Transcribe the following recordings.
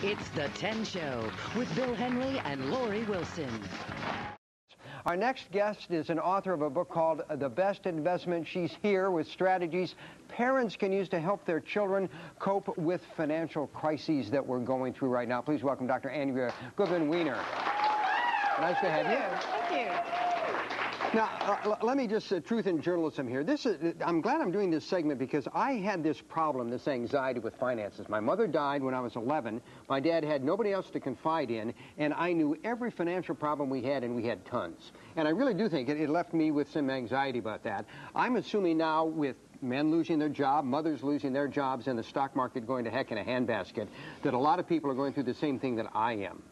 It's The 10 Show with Bill Henley and Lori Wilson. Our next guest is an author of a book called The Best Investment. She's here with strategies parents can use to help their children cope with financial crises that we're going through right now. Please welcome Dr. Andrea Weiner. Nice to have you. Thank you. Now, let me just, truth in journalism here. I'm glad I'm doing this segment because I had this problem, this anxiety with finances. My mother died when I was 11. My dad had nobody else to confide in, and I knew every financial problem we had, and we had tons. And I really do think it left me with some anxiety about that. I'm assuming now with men losing their job, mothers losing their jobs, and the stock market going to heck in a handbasket, that a lot of people are going through the same thing that I am.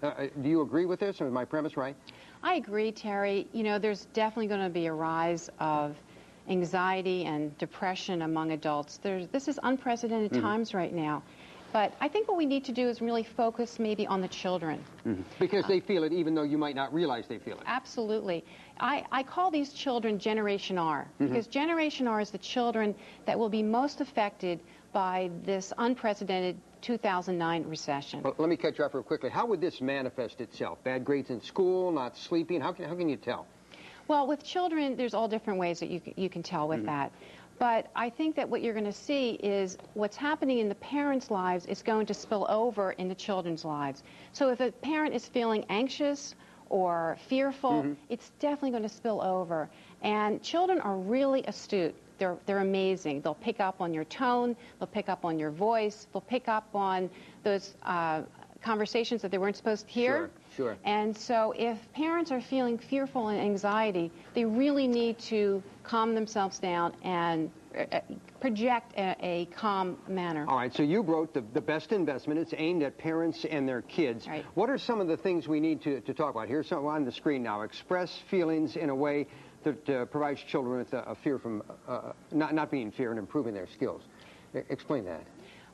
Do you agree with this, or is my premise right? I agree, Terry. You know, there's definitely going to be a rise of anxiety and depression among adults. This is unprecedented times right now. But I think what we need to do is really focus maybe on the children. Because they feel it even though you might not realize they feel it. Absolutely. I call these children Generation R, because Generation R is the children that will be most affected by this unprecedented 2009 recession. Well, let me cut you off real quickly. How would this manifest itself? Bad grades in school, not sleeping? How can you tell? Well, with children, there's all different ways that you can tell with that. But I think that what you're going to see is what's happening in the parents' lives is going to spill over in the children's lives. So if a parent is feeling anxious or fearful, it's definitely going to spill over. And children are really astute. They're amazing. They'll pick up on your tone. They'll pick up on your voice. They'll pick up on those conversations that they weren't supposed to hear. Sure. And so if parents are feeling fearful and anxiety, they really need to calm themselves down and project a calm manner. All right, so you wrote The Best Investment. It's aimed at parents and their kids. Right. What are some of the things we need to talk about? Here's some on the screen now. Express feelings in a way that provides children with a fear from not being fear and improving their skills. Explain that.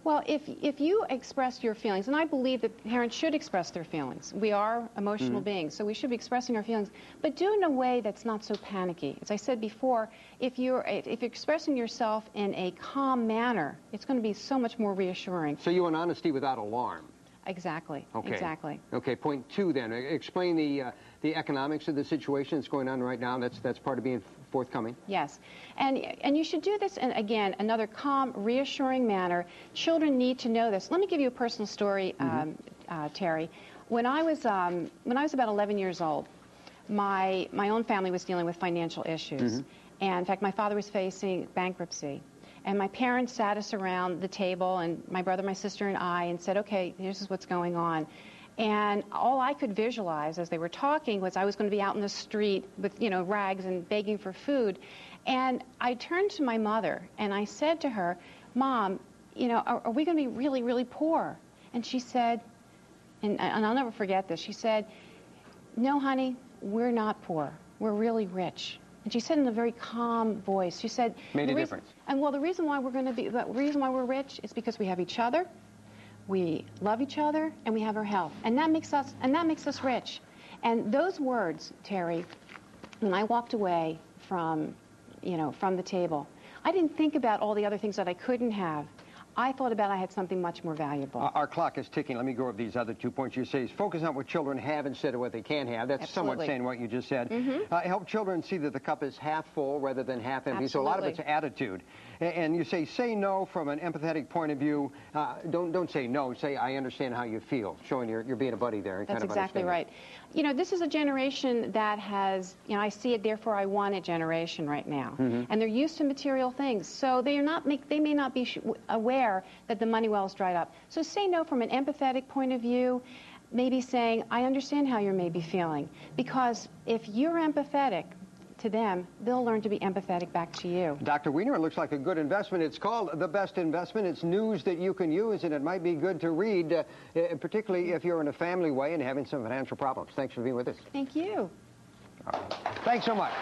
Well, if you express your feelings, and I believe that parents should express their feelings. We are emotional beings, so we should be expressing our feelings, but do it in a way that's not so panicky. As I said before, if you're expressing yourself in a calm manner, it's going to be so much more reassuring. So you want honesty without alarm. Exactly. Okay. Exactly. Okay. Point two then. Explain the economics of the situation that's going on right now. That's part of being forthcoming. Yes, and you should do this in, again, another calm, reassuring manner. Children need to know this. Let me give you a personal story, Terry. When I was about 11 years old, my own family was dealing with financial issues, and in fact, my father was facing bankruptcy. And my parents sat us around the table, and my brother, my sister, and I, and said, okay, this is what's going on. And all I could visualize as they were talking was I was going to be out in the street with, rags and begging for food. And I turned to my mother, and I said to her, Mom, are we going to be really, really poor? And she said, and I'll never forget this, she said, no, honey, we're not poor. We're really rich. And she said in a very calm voice, she said, made a difference. And well, the reason why we're rich is because we have each other, we love each other, and we have our health, and that makes us rich. And those words, Terry, when I walked away from the table, I didn't think about all the other things that I couldn't have. I thought about I had something much more valuable. Our clock is ticking. Let me go over these other 2 points. You say focus on what children have instead of what they can have. That's somewhat saying what you just said. Help children see that the cup is half full rather than half empty. So a lot of it's attitude. And you say no from an empathetic point of view. Don't say no. Say I understand how you feel. Showing you're being a buddy there. And That's kind of exactly right. This is a generation that has, I see it, therefore I want it generation right now. And they're used to material things. So they may not be aware that the money well is dried up. So say no from an empathetic point of view, maybe saying, I understand how you're maybe feeling. Because if you're empathetic to them, they'll learn to be empathetic back to you. Dr. Weiner, it looks like a good investment. It's called The Best Investment. It's news that you can use, and it might be good to read, particularly if you're in a family way and having some financial problems. Thanks for being with us. Thank you. All right. Thanks so much.